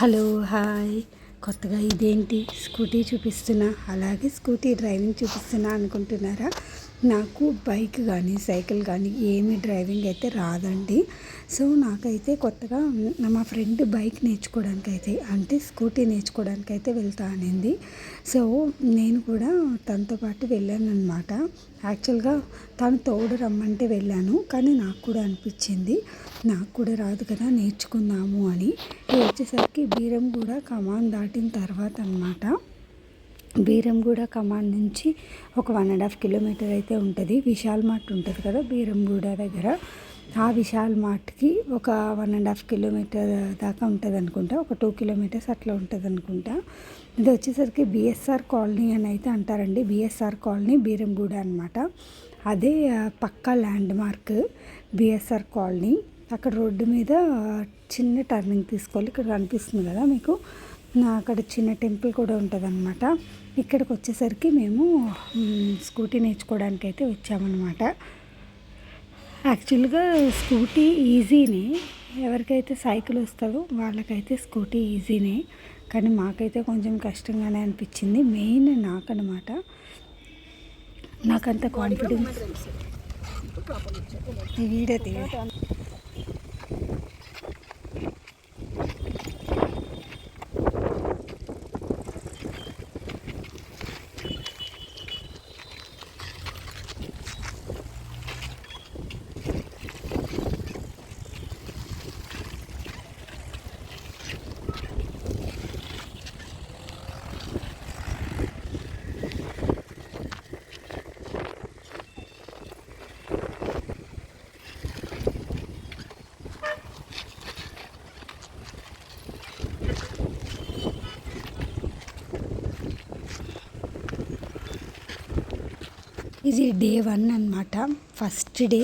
Hello hi. కొత్తగా ఇదేంటి scooty చూపిస్తున్నా, అలాగే స్కూటీ డ్రైవింగ్ చూపిస్తున్నా అనుకుంటున్నారా? నాకు బైక్ కానీ సైకిల్ కానీ ఏమీ డ్రైవింగ్ అయితే రాదండి. సో నాకైతే కొత్తగా మా ఫ్రెండ్ బైక్ నేర్చుకోవడానికైతే అంటే స్కూటీ నేర్చుకోవడానికైతే వెళ్తా అనింది. సో నేను కూడా తనతో పాటు వెళ్ళాను అనమాట. యాక్చువల్గా తను తోడు రమ్మంటే వెళ్ళాను, కానీ నాకు కూడా అనిపించింది నాకు కూడా రాదు కదా నేర్చుకుందాము అని. ఇది వచ్చేసరికి బీరంగూడ కమాన్ దాటిన తర్వాత అనమాట. బీరంగూడ కమాన్ నుంచి ఒక 1.5 కిలోమీటర్ అయితే ఉంటుంది. విశాల్ మార్ట్ ఉంటుంది కదా బీరంగూడ దగ్గర, ఆ విశాల్ మార్ట్కి ఒక 1.5 కిలోమీటర్ దాకా ఉంటుంది అనుకుంటా. ఒక 2 కిలోమీటర్స్ అట్లా ఉంటుంది అనుకుంటా. ఇది వచ్చేసరికి బిఎస్ఆర్ కాలనీ అని అయితే అంటారండి. బిఎస్ఆర్ కాలనీ బీరంగూడ అనమాట. అదే పక్కా ల్యాండ్ మార్క్ బిఎస్ఆర్ కాలనీ. అక్కడ రోడ్డు మీద చిన్న టర్నింగ్ తీసుకోవాలి. ఇక్కడ కనిపిస్తుంది కదా మీకు, అక్కడ చిన్న టెంపుల్ కూడా ఉంటుంది అనమాట. ఇక్కడికి వచ్చేసరికి మేము స్కూటీ నేర్చుకోవడానికి అయితే వచ్చామన్నమాట. యాక్చువల్గా స్కూటీ ఈజీనే, ఎవరికైతే సైకిల్ వస్తుందో వాళ్ళకైతే స్కూటీ ఈజీనే, కానీ మాకైతే కొంచెం కష్టంగానే అనిపించింది. మెయిన్ నాకనమాట, నాకంత కాన్ఫిడెన్స్. ఈ వీడియో ఇది డే 1 అనమాట. ఫస్ట్ డే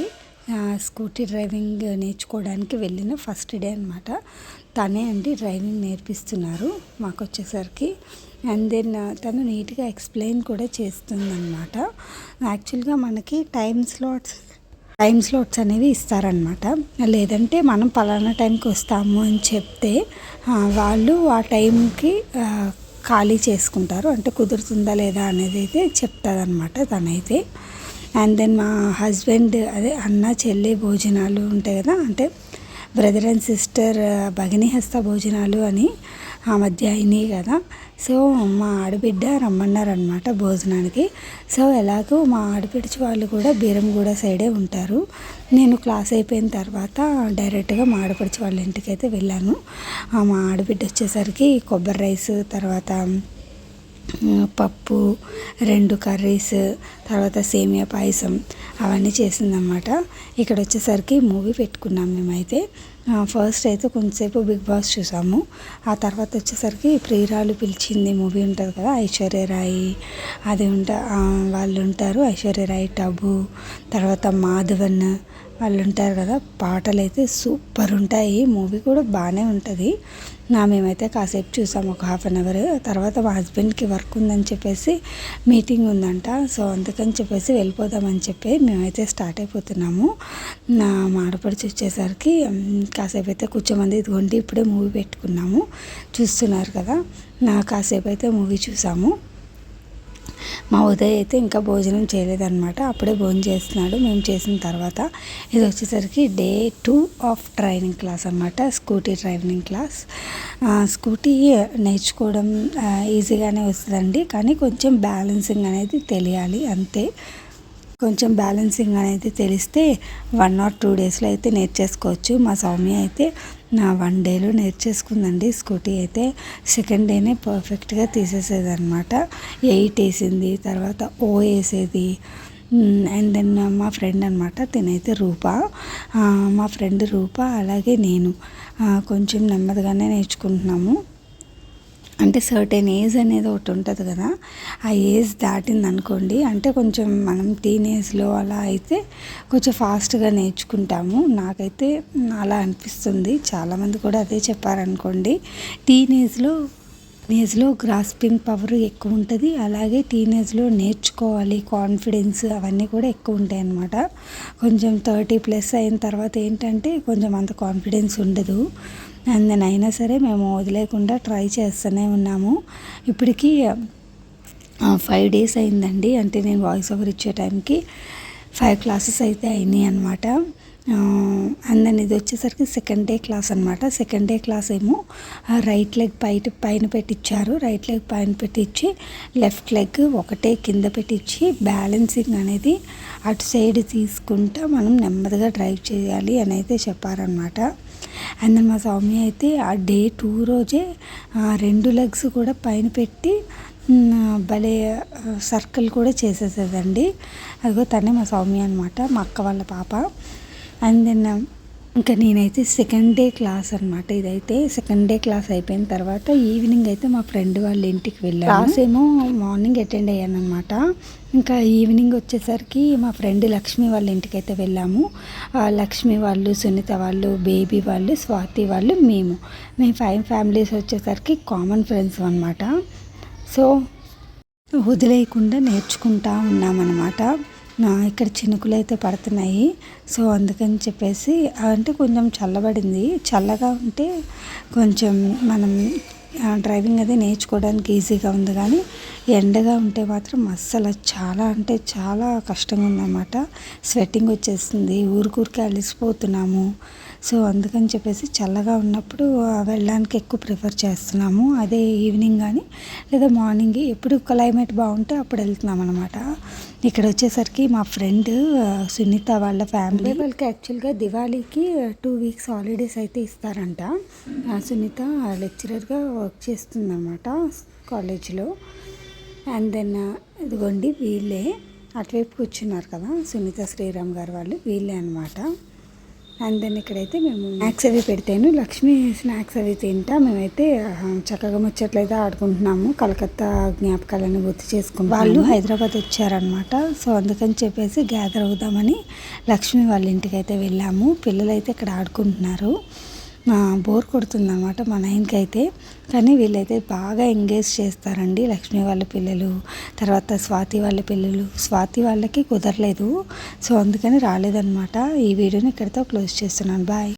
స్కూటీ డ్రైవింగ్ నేర్చుకోవడానికి వెళ్ళిన ఫస్ట్ డే అనమాట. తనే అండి డ్రైవింగ్ నేర్పిస్తున్నారు మాకు వచ్చేసరికి. అండ్ దెన్ తను నీట్గా ఎక్స్ప్లెయిన్ కూడా చేస్తుందన్నమాట. యాక్చువల్గా మనకి టైం స్లాట్స్ అనేవి ఇస్తారనమాట. లేదంటే మనం పలానా టైంకి వస్తాము అని చెప్తే వాళ్ళు ఆ టైంకి ఖాళీ చేసుకుంటారు. అంటే కుదురుతుందా లేదా అనేది అయితే చెప్తారనమాట తనైతే. అండ్ దెన్ మా హస్బెండ్ అదే అన్న చెల్లి భోజనాలు ఉంటాయి కదా, అంటే బ్రదర్ అండ్ సిస్టర్ భగిని హస్త భోజనాలు అని ఆ మధ్య అయినాయి కదా. సో మా ఆడబిడ్డ రమ్మన్నారనమాట భోజనానికి. సో ఎలాగో మా ఆడపిడిచి వాళ్ళు కూడా బీరంగూడ సైడే ఉంటారు. నేను క్లాస్ అయిపోయిన తర్వాత డైరెక్ట్గా మా ఆడపడిచి వాళ్ళ ఇంటికి అయితే వెళ్ళాను. మా ఆడబిడ్డ వచ్చేసరికి కొబ్బరి రైస్, తర్వాత పప్పు, 2 కర్రీస్, తర్వాత సేమియా పాయసం అవన్నీ చేసిందన్నమాట. ఇక్కడ వచ్చేసరికి మూవీ పెట్టుకున్నాం మేమైతే. ఫస్ట్ అయితే కొంచెంసేపు బిగ్ బాస్ చూసాము. ఆ తర్వాత వచ్చేసరికి ప్రియురాలు పిలిచింది మూవీ ఉంటుంది కదా, ఐశ్వర్యరాయ్ అది వాళ్ళు ఉంటారు. ఐశ్వర్యరాయ్, టబు, తర్వాత మాధవన్ వాళ్ళు ఉంటారు కదా. పాటలు అయితే సూపర్ ఉంటాయి. మూవీ కూడా బాగానే ఉంటుంది. మేమైతే కాసేపు చూసాము, ఒక 1/2 అవర్. తర్వాత మా హస్బెండ్కి వర్క్ ఉందని చెప్పేసి, మీటింగ్ ఉందంట. సో అందుకని చెప్పేసి వెళ్ళిపోదామని చెప్పి మేమైతే స్టార్ట్ అయిపోతున్నాము. మా ఆడపడిచి వచ్చేసరికి కాసేపు అయితే కూర్చోమంది. ఇదిగోండి ఇప్పుడే మూవీ పెట్టుకున్నాము, చూస్తున్నారు కదా. కాసేపు అయితే మూవీ చూసాము. మా ఉదయ్ అయితే ఇంకా భోజనం చేయలేదన్నమాట, అప్పుడే భోజనం చేస్తున్నాడు మేము చేసిన తర్వాత. ఇది వచ్చేసరికి డే 2 ఆఫ్ ట్రైనింగ్ క్లాస్ అన్నమాట, స్కూటీ డ్రైవింగ్ క్లాస్. స్కూటీ నేర్చుకోవడం ఈజీగానే వస్తుందండి, కానీ కొంచెం బ్యాలెన్సింగ్ అనేది తెలియాలి అంతే. కొంచెం బ్యాలెన్సింగ్ అనేది తెలిస్తే 1 or 2 డేస్లో అయితే నేర్చేసుకోవచ్చు. మా సౌమ్య అయితే 1 డేలో నేర్చేసుకుందండి స్కూటీ అయితే. సెకండ్ డేనే పర్ఫెక్ట్గా తీసేసేది అనమాట. 8 వేసింది, తర్వాత ఓ వేసేది. అండ్ దెన్ మా ఫ్రెండ్ అనమాట, తినైతే రూప. మా ఫ్రెండ్ రూప అలాగే నేను కొంచెం నెమ్మదిగానే నేర్చుకుంటున్నాము. అంటే సర్టెన్ ఏజ్ అనేది ఒకటి ఉంటుంది కదా, ఆ ఏజ్ దాటింది అనుకోండి, అంటే కొంచెం మనం టీనేజ్లో అలా అయితే కొంచెం ఫాస్ట్గా నేర్చుకుంటాము. నాకైతే అలా అనిపిస్తుంది, చాలామంది కూడా అదే చెప్పారనుకోండి. టీనేజ్లో గ్రాస్పింగ్ పవర్ ఎక్కువ ఉంటుంది, అలాగే టీనేజ్లో నేర్చుకోవాలి కాన్ఫిడెన్స్ అవన్నీ కూడా ఎక్కువ ఉంటాయి అన్నమాట. కొంచెం 30+ అయిన తర్వాత ఏంటంటే కొంచెం అంత కాన్ఫిడెన్స్ ఉండదు. అండ్ దెన్ అయినా సరే మేము వదిలేకుండా ట్రై చేస్తూనే ఉన్నాము. ఇప్పటికీ 5 days అయిందండి. అంటే నేను వాయిస్ ఓవర్ ఇచ్చే టైంకి 5 classes అయితే అయినాయి అనమాట. అండ్ దెన్ ఇది వచ్చేసరికి సెకండ్ డే క్లాస్ అనమాట. సెకండ్ డే క్లాస్ ఏమో రైట్ లెగ్ పైన పెట్టించారు. రైట్ లెగ్ పైన పెట్టించి లెఫ్ట్ లెగ్ ఒకటే కింద పెట్టించి బ్యాలెన్సింగ్ అనేది అటు సైడ్ తీసుకుంటా మనం నెమ్మదిగా డ్రైవ్ చేయాలి అని అయితే చెప్పారనమాట. అండ్ దెన్ మా సౌమ్య అయితే ఆ డే 2 రోజే 2 legs కూడా పైన పెట్టి భలే సర్కిల్ కూడా చేసేసేదండి. అదిగో తనే మా సౌమ్య అనమాట, మా అక్క వాళ్ళ పాప. అండ్ దెన్ ఇంకా నేనైతే సెకండ్ డే క్లాస్ అనమాట. ఇదైతే సెకండ్ డే క్లాస్ అయిపోయిన తర్వాత ఈవినింగ్ అయితే మా ఫ్రెండ్ వాళ్ళ ఇంటికి వెళ్ళాను. క్లాస్ ఏమో మార్నింగ్ అటెండ్ అయ్యాను అనమాట. ఇంకా ఈవినింగ్ వచ్చేసరికి మా ఫ్రెండ్ లక్ష్మి వాళ్ళ ఇంటికి అయితే వెళ్ళాము. లక్ష్మి వాళ్ళు, సునీత వాళ్ళు, బేబీ వాళ్ళు, స్వాతి వాళ్ళు, మేము 5 families వచ్చేసరికి కామన్ ఫ్రెండ్స్ అనమాట. సో వదిలేయకుండా నేర్చుకుంటా ఉన్నామన్నమాట. ఇక్కడ చినుకులు అయితే పడుతున్నాయి. సో అందుకని చెప్పేసి అంటే కొంచెం చల్లబడింది. చల్లగా ఉంటే కొంచెం మనం డ్రైవింగ్ అది నేర్చుకోవడానికి ఈజీగా ఉంది, కానీ ఎండగా ఉంటే మాత్రం అస్సలు చాలా అంటే చాలా కష్టంగా ఉందన్నమాట. స్వెట్టింగ్ వచ్చేస్తుంది, ఊరికే అలిసిపోతున్నాము. సో అందుకని చెప్పేసి చల్లగా ఉన్నప్పుడు వెళ్ళడానికి ఎక్కువ ప్రిఫర్ చేస్తున్నాము. అదే ఈవినింగ్ కానీ లేదా మార్నింగ్ ఎప్పుడు క్లైమేట్ బాగుంటే అప్పుడు వెళ్తున్నాం అనమాట. ఇక్కడ వచ్చేసరికి మా ఫ్రెండ్ సునీత వాళ్ళ ఫ్యామిలీ వాళ్ళకి యాక్చువల్గా దివాళీకి 2 weeks హాలిడేస్ అయితే ఇస్తారంట. సునీత లెక్చరర్గా వర్క్ చేస్తుందన్నమాట కాలేజీలో. అండ్ దెన్ ఇదిగోండి వీళ్ళే అటువైపు కూర్చున్నారు కదా, సునీత శ్రీరామ్ గారు వాళ్ళు వీళ్ళే అనమాట. అండ్ దెన్ ఇక్కడైతే మేము స్నాక్స్ అవి పెడితేను లక్ష్మి స్నాక్స్ అవి తింటా మేమైతే చక్కగా ముచ్చట్లయితే ఆడుకుంటున్నాము. కలకత్తా జ్ఞాపకాలను గుర్తు చేసుకుంటాం. వాళ్ళు హైదరాబాద్ వచ్చారనమాట. సో అందుకని చెప్పేసి గ్యాదర్ అవుదామని లక్ష్మి వాళ్ళ ఇంటికి అయితే వెళ్ళాము. పిల్లలైతే ఇక్కడ ఆడుకుంటున్నారు. బోర్ కొడుతుంది అనమాట మా 9కి అయితే. కానీ వీళ్ళైతే బాగా ఎంగేజ్ చేస్తారండి, లక్ష్మి వాళ్ళ పిల్లలు, తర్వాత స్వాతి వాళ్ళ పిల్లలు. స్వాతి వాళ్ళకి కుదరలేదు, సో అందుకని రాలేదన్నమాట. ఈ వీడియోని ఇక్కడితో క్లోజ్ చేస్తున్నాను. బాయ్.